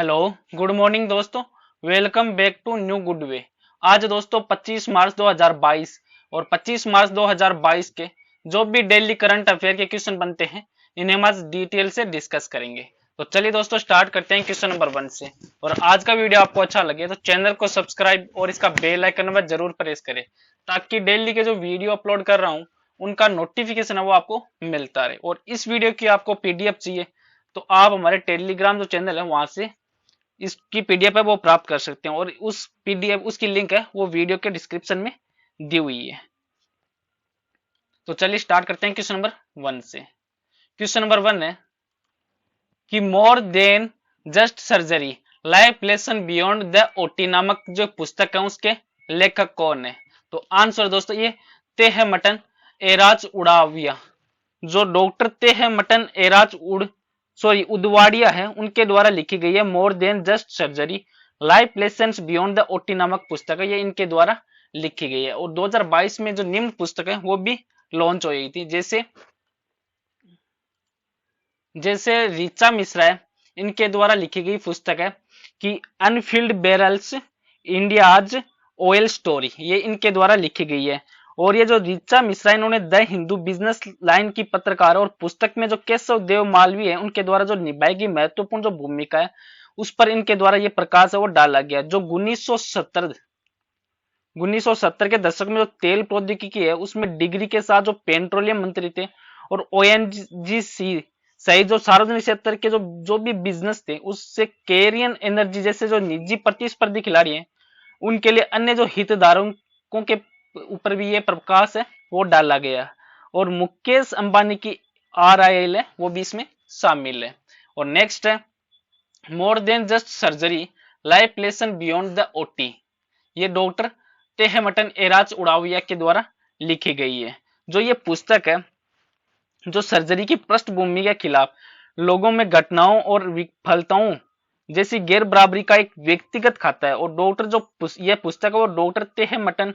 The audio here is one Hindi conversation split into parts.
हेलो, गुड मॉर्निंग दोस्तों। Welcome back to new good way. आज दोस्तों 25 मार्च 2022 और 25 मार्च 2022 के जो भी डेली करंट अफेयर के क्वेश्चन बनते हैं इन्हें हम आज डिटेल से डिस्कस करेंगे। तो चलिए दोस्तों स्टार्ट करते हैं क्वेश्चन नंबर 1 से। और आज का वीडियो आपको अच्छा लगे तो चैनल को सब्सक्राइब और इसका बेल आइकन पर जरूर प्रेस करें ताकि डेली के जो वीडियो अपलोड कर रहा हूँ उनका नोटिफिकेशन है वो आपको मिलता रहे। और इस वीडियो की आपको पीडीएफ चाहिए तो आप हमारे टेलीग्राम जो चैनल है वहां से इसकी पीडीएफ है वो प्राप्त कर सकते हैं और उस पीडीएफ उसकी लिंक है वो वीडियो के डिस्क्रिप्शन में दी हुई है। तो चलिए स्टार्ट करते हैं क्वेश्चन नंबर 1 से। क्वेश्चन नंबर 1 है कि more than just surgery life lesson beyond the OT नामक जो पुस्तक है उसके लेखक कौन है। तो आंसर दोस्तों ये तेहमटन एराज उड़ाविया। जो डॉक्टर तेहमटन एराज उदवाड़िया है उनके द्वारा लिखी गई है more than just surgery life lessons beyond the OT नामक पुस्तक है, ये इनके द्वारा लिखी गई है। और 2022 में जो निम्न पुस्तक है वो भी लॉन्च हो गई थी, जैसे जैसे ऋचा मिश्रा है इनके द्वारा लिखी गई पुस्तक है कि Anfield barrels India's oil story, ये इनके द्वारा लिखी गई है। और ये जो ऋचा मिश्रा इन्होंने द हिंदू बिजनेस लाइन की पत्रकार और पुस्तक में जो केशव देव मालवी है उनके द्वारा जो निभाई गई महत्वपूर्ण जो भूमिका है उस पर इनके द्वारा ये प्रकाश है वो डाला गया। जो 1970 के दशक में जो तेल प्रौद्योगिकी है उसमें डिग्री के साथ जो पेट्रोलियम मंत्री थे और ओएनजीसी सही जो सार्वजनिक क्षेत्र के जो भी बिजनेस थे उससे कैरियन एनर्जी जैसे जो निजी प्रतिस्पर्धी खिलाड़ी हैं उनके लिए अन्य जो हितधारकों के ऊपर भी ये प्रकाश है वो डाला गया। और मुकेश अंबानी की आरआईएल है वो भी इसमें शामिल है। और नेक्स्ट है more than just surgery life lesson beyond the OT, ये डॉक्टर तेहमटन एराज उड़ाविया के द्वारा लिखी गई है। जो ये पुस्तक है जो सर्जरी की पृष्ठभूमि के खिलाफ लोगों में घटनाओं और विफलताओं जैसी गैर बराबरी का एक व्यक्तिगत खाता है। और डॉक्टर जो यह पुस्तक है वो डॉक्टर तेहमटन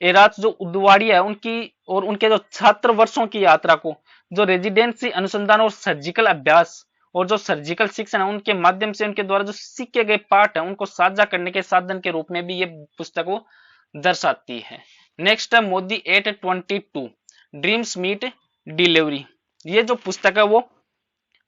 एराज जो उदवाड़िया है उनकी और उनके जो छात्र वर्षों की यात्रा को जो रेजिडेंसी अनुसंधान और सर्जिकल अभ्यास और जो सर्जिकल शिक्षण है उनके माध्यम से उनके द्वारा जो सीखे गए पाठ है उनको साझा करने के साधन के रूप में भी ये पुस्तक वो दर्शाती है। नेक्स्ट है मोदी 822 ड्रीम्स मीट डिलीवरी, ये जो पुस्तक है वो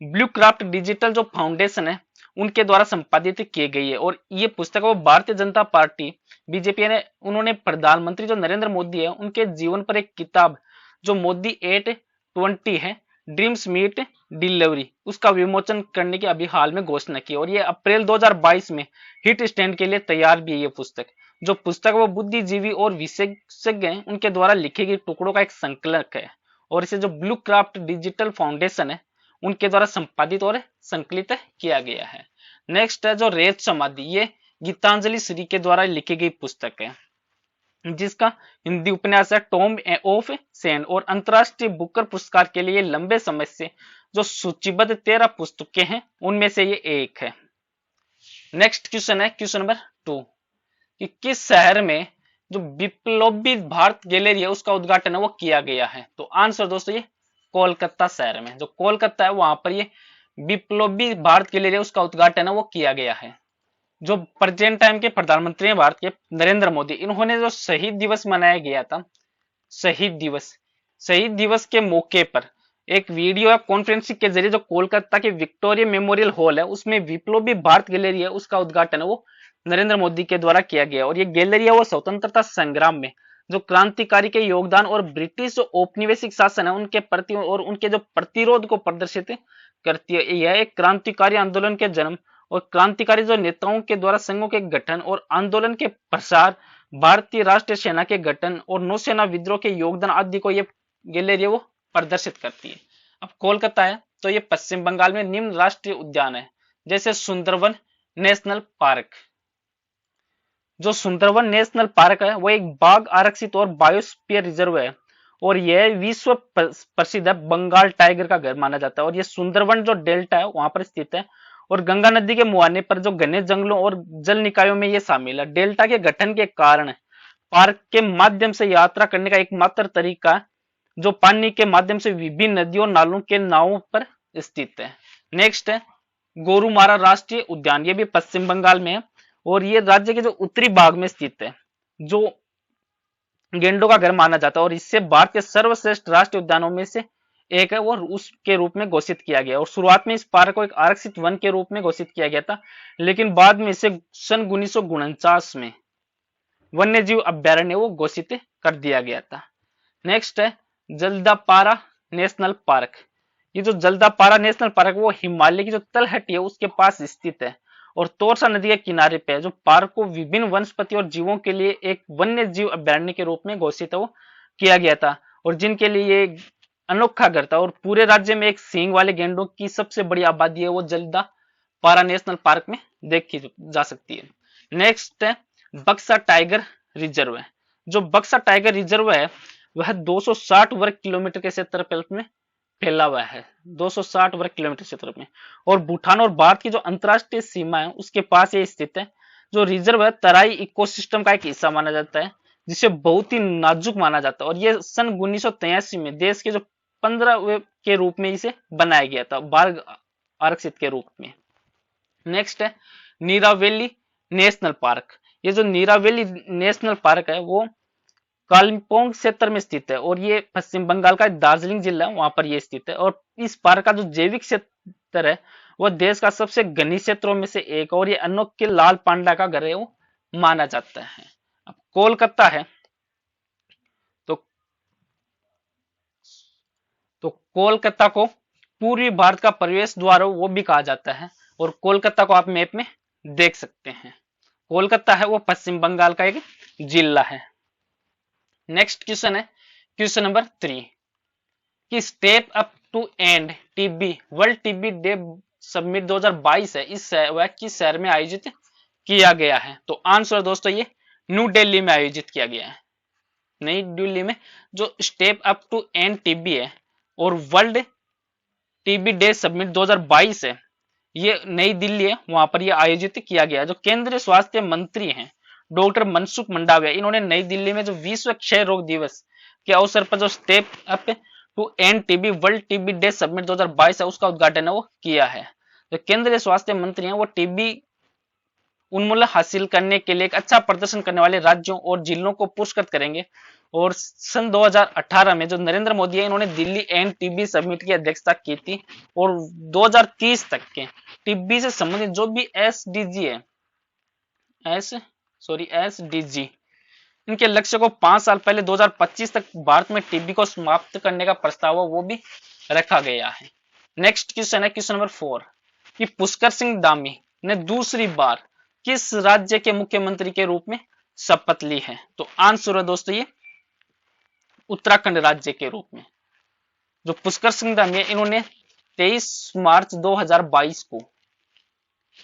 ब्लू क्राफ्ट डिजिटल जो फाउंडेशन है उनके द्वारा संपादित की गई है। और ये पुस्तक वो भारतीय जनता पार्टी बीजेपी ने उन्होंने प्रधानमंत्री जो नरेंद्र मोदी है उनके जीवन पर एक किताब जो मोदी 820 है ड्रीम्स मीट डिलीवरी उसका विमोचन करने की अभी हाल में घोषणा की और ये अप्रैल 2022 में हिट स्टैंड के लिए तैयार भी है। ये पुस्तक जो पुस्तक वो बुद्धिजीवी और विशेषज्ञ हैं उनके द्वारा लिखे गए टुकड़ों का एक संकलन है और इसे जो ब्लू क्राफ्ट डिजिटल फाउंडेशन है उनके द्वारा संपादित और संकलित किया गया है। नेक्स्ट है जो रेत समाधि, ये गीतांजलि श्री के द्वारा लिखी गई पुस्तक है जिसका हिंदी उपन्यास है टॉम ऑफ सेंड और अंतरराष्ट्रीय बुकर पुरस्कार के लिए लंबे समय से जो सूचीबद्ध 13 पुस्तकें हैं उनमें से ये एक है। नेक्स्ट क्वेश्चन है क्वेश्चन नंबर 2 कि किस शहर में जो विप्लवी भारत गैलरी है उसका उद्घाटन है वो किया गया है। तो आंसर दोस्तों ये कोलकाता शहर में, जो कोलकाता है वहां पर ये विप्लवी भारत गैलरी है उसका उद्घाटन है वो किया गया है। जो प्रेजेंट टाइम के प्रधानमंत्री हैं भारत के नरेंद्र मोदी, इन्होंने जो शहीद दिवस मनाया गया था शहीद दिवस के मौके पर एक वीडियो कॉन्फ्रेंसिंग के जरिए जो कोलकाता के विक्टोरिया मेमोरियल हॉल है उसमें विप्लवी भारत गैलरी है उसका उद्घाटन है वो नरेंद्र मोदी के द्वारा किया गया। और ये गैलरी है वो स्वतंत्रता संग्राम में जो क्रांतिकारी के योगदान और ब्रिटिश जो औपनिवेशिक शासन है उनके प्रति और उनके जो प्रतिरोध को प्रदर्शित करती है। यह एक क्रांतिकारी आंदोलन के जन्म और क्रांतिकारी जो नेताओं के द्वारा संघों के गठन और आंदोलन के प्रसार, भारतीय राष्ट्रीय सेना के गठन और नौसेना विद्रोह के योगदान आदि को ये गैलरी वो प्रदर्शित करती है। अब कोलकाता है तो ये पश्चिम बंगाल में निम्न राष्ट्रीय उद्यान है जैसे सुंदरवन नेशनल पार्क। जो सुंदरवन नेशनल पार्क है वो एक बाघ आरक्षित और बायोस्फीयर रिजर्व है और यह विश्व प्रसिद्ध है बंगाल टाइगर का घर माना जाता है। और ये सुंदरवन जो डेल्टा है वहां पर स्थित है और गंगा नदी के मुहाने पर जो घने जंगलों और जल निकायों में ये शामिल है। डेल्टा के गठन के कारण पार्क के माध्यम से यात्रा करने का एकमात्र तरीका जो पानी के माध्यम से विभिन्न नदियों नालों के नावों पर स्थित है। नेक्स्ट है गोरुमारा राष्ट्रीय उद्यान, ये भी पश्चिम बंगाल में है और ये राज्य के जो उत्तरी भाग में स्थित है, जो गेंडों का घर माना जाता है और इससे भारत के सर्वश्रेष्ठ राष्ट्रीय उद्यानों में से एक है और उसके रूप में घोषित किया गया। और शुरुआत में इस पार्क को एक आरक्षित वन के रूप में घोषित किया गया था, लेकिन बाद में इसे सन 1949 में वन्य जीव अभ्यारण्य वो घोषित कर दिया गया था। नेक्स्ट है जल्दापारा नेशनल पार्क। ये जो जल्दापारा नेशनल पार्क वो हिमालय की जो तलहटी है उसके पास स्थित है और तोरसा नदी के किनारे पे है। जो पार्क को विभिन्न वनस्पति और जीवों के लिए एक वन्य जीव अभ्यारण्य के रूप में घोषित वो किया गया था और जिनके लिए ये अनोखा घर था। और पूरे राज्य में एक सींग वाले गेंडों की सबसे बड़ी आबादी है वो जल्दापारा नेशनल पार्क में देखी जा सकती है। नेक्स्ट है बक्सा टाइगर रिजर्व है। जो बक्सा टाइगर रिजर्व है वह 260 वर्ग किलोमीटर के क्षेत्रफल में फैला हुआ है, 260 वर्ग किलोमीटर क्षेत्र में, और भूटान और भारत की जो अंतरराष्ट्रीय सीमा है उसके पास ये स्थित है। जो रिजर्व है तराई इकोसिस्टम का एक हिस्सा माना जाता है जिसे बहुत ही नाजुक माना जाता है और ये सन 1983 में देश के जो 15 के रूप में इसे बनाया गया था, बाघ आरक्षित के रूप में। नेक्स्ट है नीरावेली नेशनल पार्क। ये जो नीरावेली नेशनल पार्क है वो कालिम्पोंग क्षेत्र में स्थित है और ये पश्चिम बंगाल का दार्जिलिंग जिला है, वहां पर ये स्थित है। और इस पार्क का जो जैविक क्षेत्र है वह देश का सबसे घनी क्षेत्रों में से एक और ये अनोखे लाल पांडा का घर है वो माना जाता है। अब कोलकाता है तो कोलकाता को पूर्वी भारत का प्रवेश द्वार वो भी कहा जाता है और कोलकाता को आप मैप में देख सकते हैं। कोलकाता है वो पश्चिम बंगाल का एक जिला है। नेक्स्ट क्वेश्चन है क्वेश्चन नंबर 3 कि step up to end TB World TB Day summit 2022 है, इस वह किस शहर में आयोजित किया गया है? तो आंसर दोस्तों ये न्यू दिल्ली में आयोजित किया गया है। नई दिल्ली में जो step up to end TB है और वर्ल्ड टीबी डे समिट 2022 है, ये नई दिल्ली है, वहां पर यह आयोजित किया गया। जो केंद्रीय स्वास्थ्य मंत्री हैं डॉक्टर मनसुख मंडाविया, इन्होंने नई दिल्ली में जो विश्व क्षय रोग दिवस के अवसर पर जो step up to end TB World TB Day summit 2022 है उसका उद्घाटन है वो किया है। जो केंद्रीय स्वास्थ्य मंत्री हैं वो टीबी उन्मूलन हासिल करने के लिए एक अच्छा प्रदर्शन करने वाले राज्यों और जिलों को पुरस्कृत करेंगे। और सन 2018 में जो नरेंद्र मोदी है इन्होंने दिल्ली एंड टीबी समिट की अध्यक्षता की थी और 2030 तक के टीबी से संबंधित जो भी एसडीजी है एसडीजी इनके लक्ष्य को 5 साल पहले 2025 तक भारत में टीबी को समाप्त करने का प्रस्ताव वो भी रखा गया है। नेक्स्ट क्वेश्चन है क्वेश्चन नंबर 4 कि पुष्कर सिंह धामी ने दूसरी बार किस राज्य के मुख्यमंत्री के रूप में शपथ ली है? तो आंसर है दोस्तों ये उत्तराखंड राज्य के रूप में। जो पुष्कर सिंह धामी है इन्होंने 23 मार्च 2022 को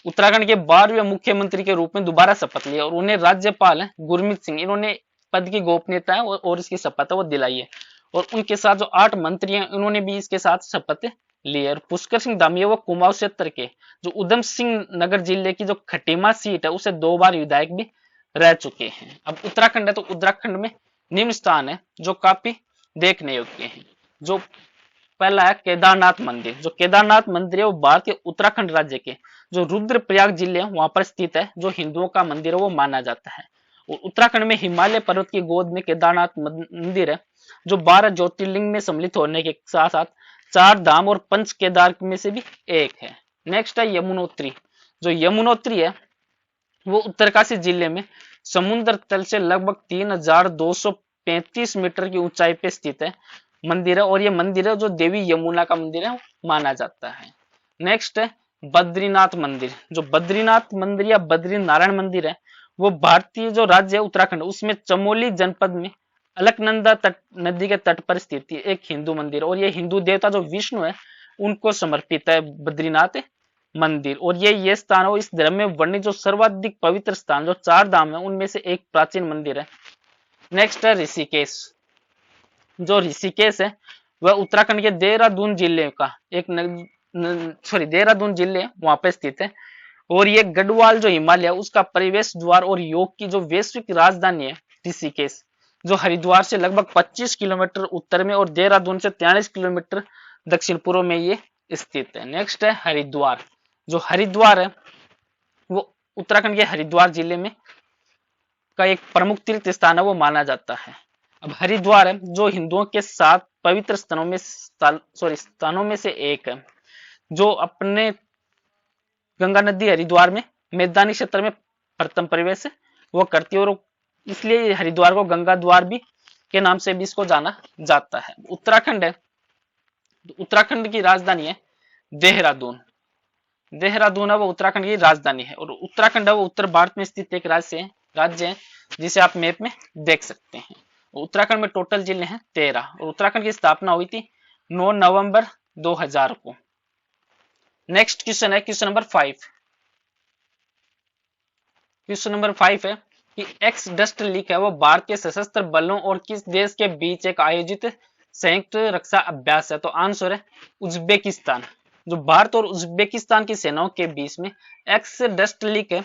उत्तराखंड के 12वें मुख्यमंत्री के रूप में दोबारा शपथ लिया और उन्हें राज्यपाल गुरमीत सिंह इन्होंने पद की गोपनीयता है और इसकी शपथ वो दिलाई है। और उनके साथ जो 8 मंत्री हैं इन्होंने भी इसके साथ शपथ ली है। और पुष्कर सिंह धामी वो कुमाऊं क्षेत्र के जो उधम सिंह नगर जिले की जो खटीमा सीट है उसे 2 बार विधायक भी रह चुके हैं। अब उत्तराखंड है तो उत्तराखंड में निम्न स्थान है जो काफी देखने योग्य है। जो पहला है केदारनाथ मंदिर। जो केदारनाथ मंदिर है वो भारत के उत्तराखंड राज्य के जो रुद्रप्रयाग जिले है वहां पर स्थित है, जो हिंदुओं का मंदिर है वो माना जाता है। और उत्तराखंड में हिमालय पर्वत की गोद में केदारनाथ मंदिर है जो 12 ज्योतिर्लिंग में सम्मिलित होने के साथ साथ 4 धाम और 5 केदार में से भी एक है। नेक्स्ट है यमुनोत्री। जो यमुनोत्री है वो उत्तरकाशी जिले में समुद्र तल से लगभग 3235 मीटर की ऊंचाई पे स्थित है मंदिर है और ये मंदिर है जो देवी यमुना का मंदिर है माना जाता है। नेक्स्ट है बद्रीनाथ मंदिर। जो बद्रीनाथ मंदिर या बद्री नारायण मंदिर है वो भारतीय जो राज्य है उत्तराखंड उसमें चमोली जनपद में अलकनंदा नदी के तट पर स्थित है एक हिंदू मंदिर और ये हिंदू देवता जो विष्णु है उनको समर्पित है बद्रीनाथ मंदिर। और ये स्थान हो इस धर्म में वर्णित जो सर्वाधिक पवित्र स्थान जो 4 धाम है उनमें से एक प्राचीन मंदिर है। नेक्स्ट है ऋषिकेश। जो ऋषिकेश है वह उत्तराखंड के देहरादून जिले का एक देहरादून जिले वहां पर स्थित है और ये गढ़वाल जो हिमालय उसका परिवेश द्वार और योग की जो वैश्विक राजधानी है ऋषिकेश जो हरिद्वार से लगभग 25 किलोमीटर उत्तर में और देहरादून से 43 किलोमीटर दक्षिण पूर्व में ये स्थित है। नेक्स्ट है हरिद्वार। जो हरिद्वार है वो उत्तराखंड के हरिद्वार जिले में का एक प्रमुख तीर्थ स्थान है वो माना जाता है। अब हरिद्वार है जो हिंदुओं के 7 पवित्र स्थानों में से एक है, जो अपने गंगा नदी हरिद्वार में मैदानी क्षेत्र में प्रथम प्रवेश वो करती है, और इसलिए हरिद्वार को गंगा द्वार भी के नाम से भी इसको जाना जाता है। उत्तराखंड है, उत्तराखंड की राजधानी है देहरादून। देहरादून है वो उत्तराखंड की राजधानी है, और उत्तराखंड है वो उत्तर भारत में स्थित एक राज्य है जिसे आप मैप में देख सकते हैं। उत्तराखंड में टोटल जिले हैं 13, और उत्तराखंड की स्थापना हुई थी 9 नवंबर 2000 को। नेक्स्ट क्वेश्चन है क्वेश्चन नंबर 5। क्वेश्चन नंबर 5 है कि एक्स डस्ट लीग है वो भारतीय सशस्त्र बलों और किस देश के बीच एक आयोजित संयुक्त रक्षा अभ्यास है? तो आंसर है उज्बेकिस्तान। जो भारत और उज्बेकिस्तान की सेनाओं के बीच में एक्स डस्ट लीग है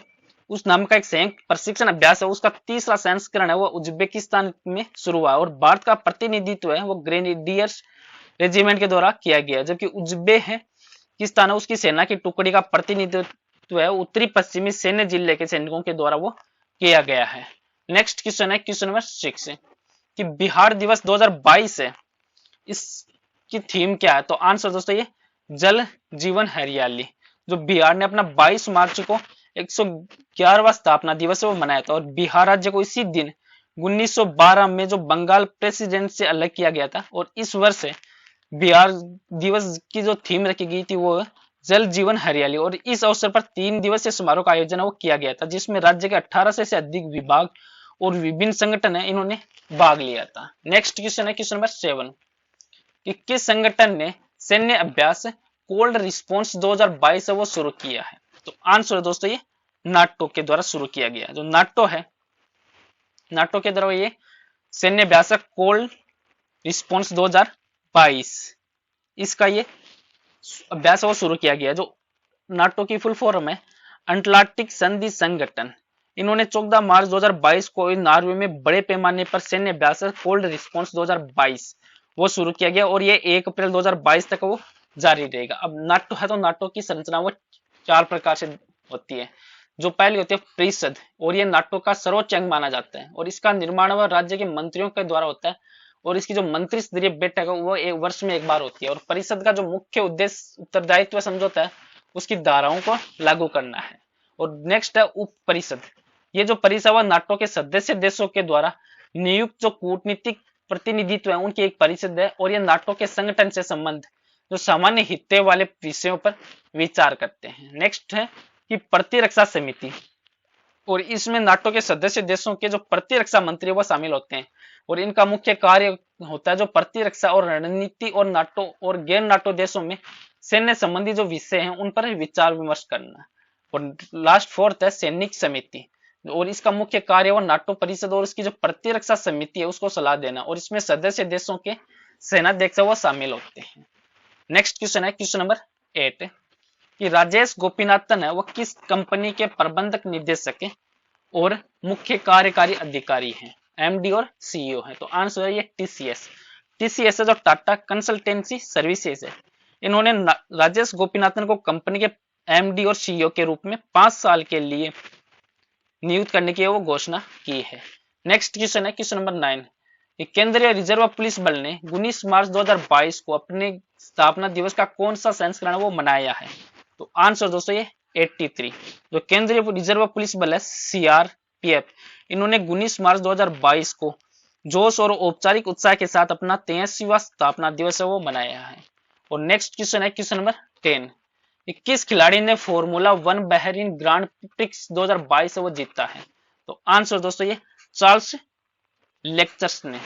उस नाम का एक संयुक्त प्रशिक्षण अभ्यास है, उसका तीसरा संस्करण है वो उज्बेकिस्तान में शुरू हुआ, और भारत का प्रतिनिधित्व है वो ग्रेनेडियर्स रेजिमेंट के द्वारा किया गया, जबकि उज्बेकिस्तान है उसकी सेना की टुकड़ी का प्रतिनिधित्व है उत्तरी पश्चिमी सैन्य जिले के सैनिकों के द्वारा वो किया गया है। नेक्स्ट क्वेश्चन है क्वेश्चन नंबर 6 कि बिहार दिवस 2022 है, इसकी थीम क्या है? तो आंसर दोस्तों ये जल जीवन हरियाली। जो बिहार ने अपना 22 मार्च को 111वां स्थापना दिवस है वो मनाया था, और बिहार राज्य को इसी दिन 1912 में जो बंगाल प्रेसिडेंट से अलग किया गया था, और इस वर्ष बिहार दिवस की जो थीम रखी गई थी वो जल जीवन हरियाली, और इस अवसर पर 3 दिवसीय समारोह का आयोजन वो किया गया था, जिसमें राज्य के 1800 से अधिक विभाग और विभिन्न संगठन है इन्होंने भाग लिया था। नेक्स्ट क्वेश्चन है क्वेश्चन नंबर 7 कि किस संगठन ने सैन्य अभ्यास कोल्ड रिस्पॉन्स 2022 है वो शुरू किया है? तो आंसर है दोस्तों ये नाटो के द्वारा शुरू किया गया। जो नाटो है, नाटो के द्वारा ये सैन्य अभ्यास कोल्ड रिस्पॉन्स 2022 इसका ये अभ्यास वो शुरू किया गया। जो नाटो की फुल फॉर्म है अटलांटिक संधि संगठन। इन्होंने 14 मार्च 2022 को नॉर्वे में बड़े पैमाने पर सैन्य अभ्यास कोल्ड रिस्पॉन्स 2022 वो शुरू किया गया, और ये 1 अप्रैल 2022 तक वो जारी रहेगा। अब नाटो है तो नाटो की संरचना वो 4 प्रकार से होती है। जो पहली होती है परिषद, और ये नाटो का सर्वोच्च अंग माना जाता है, और इसका निर्माण वह राज्य के मंत्रियों के द्वारा होता है, और इसकी जो मंत्री स्तरीय बैठक है वो 1 वर्ष में 1 बार होती है। और परिषद का जो मुख्य उद्देश्य उत्तरदायित्व समझौता है उसकी धाराओं को लागू करना है। और नेक्स्ट है उप परिषद। ये जो परिषद है नाटो के सदस्य देशों के द्वारा नियुक्त जो कूटनीतिक प्रतिनिधित्व है उनकी एक परिषद है, और ये नाटो के संगठन से संबंध जो सामान्य हित वाले विषयों पर विचार करते हैं। नेक्स्ट है कि प्रतिरक्षा समिति, और इसमें नाटो के सदस्य देशों के जो प्रतिरक्षा मंत्री वो शामिल होते हैं, और इनका मुख्य कार्य होता है जो प्रतिरक्षा और रणनीति और नाटो और गैर नाटो देशों में सैन्य संबंधी जो विषय हैं उन पर विचार विमर्श करना। और लास्ट 4th है सैनिक समिति, और इसका मुख्य कार्य वो नाटो परिषद और उसकी जो प्रतिरक्षा समिति है उसको सलाह देना, और इसमें सदस्य देशों के सेनाध्यक्ष वो शामिल होते हैं। नेक्स्ट क्वेश्चन है क्वेश्चन नंबर 8 कि राजेश गोपीनाथन है वो किस कंपनी के प्रबंधक निदेशक और मुख्य कार्यकारी अधिकारी हैं? एमडी और सीईओ है। तो आंसर है ये टीसीएस। टीसीएस है जो टाटा कंसल्टेंसी सर्विसेज है। इन्होंने राजेश गोपीनाथन को कंपनी के एमडी और सीईओ के रूप में 5 साल के लिए नियुक्त करने की वो घोषणा की है। नेक्स्ट क्वेश्चन है क्वेश्चन नंबर 9 केंद्रीय रिजर्व पुलिस बल ने 19 मार्च 2022 को अपने स्थापना दिवस का कौन सा संस्करण वो मनाया है? तो आंसर दोस्तों ये 83। जो केंद्रीय रिजर्व पुलिस बल है सीआरपीएफ, इन्होंने 19 मार्च 2022 को जोश और औपचारिक उत्साह के साथ अपना 83वां स्थापना दिवस है वो मनाया है। और नेक्स्ट क्वेश्चन है क्वेश्चन नंबर 10 किस खिलाड़ी ने फॉर्मूला 1 बहरीन ग्रांड प्रिक्स 2022 वो जीता है? तो आंसर दोस्तों ये चार्ल्स लेक्चर्स ने।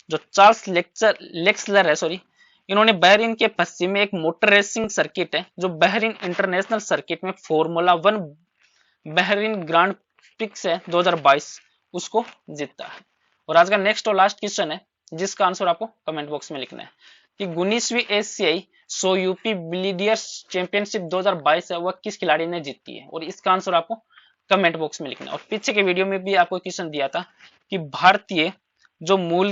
जो चार्ल्स लेक्सलर है इन्होंने बहरीन के पश्चिम में एक मोटर रेसिंग सर्किट है जो बहरीन इंटरनेशनल सर्किट में फॉर्मूला 1 बहरीन ग्रांड प्रिक्स है 2022 उसको जीता है। और आज का नेक्स्ट और लास्ट क्वेश्चन है जिसका आंसर आपको कमेंट बॉक्स में लिखना है कि 19वीं एशियाई 100 यूपी बिलियर्ड्स चैंपियनशिप 2022 है वह किस खिलाड़ी ने जीती है? और इसका आंसर आपको कमेंट बॉक्स में लिखना है। और पीछे के वीडियो में भी आपको क्वेश्चन दिया था कि भारतीय जो मूल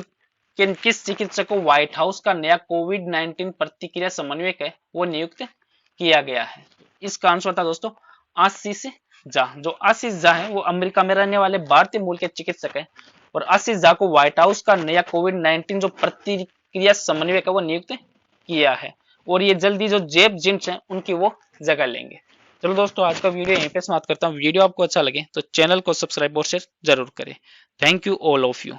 के किस चिकित्सक को व्हाइट हाउस का नया कोविड-19 प्रतिक्रिया समन्वयक है वो नियुक्त किया गया है। इसका आंसर था दोस्तों आशीष झा। जो आशीष झा है वो अमेरिका में रहने वाले भारतीय मूल के चिकित्सक है और आशीष झा को व्हाइट हाउस का नया कोविड-19 जो प्रतिक्रिया समन्वयक है वो नियुक्त किया है और ये जल्दी जो जेब जिम्स हैं उनकी वो जगह लेंगे। चलो दोस्तों आज का वीडियो यहीं पे समाप्त करता हूँ। वीडियो आपको अच्छा लगे तो चैनल को सब्सक्राइब और शेयर जरूर करें। Thank you all of you.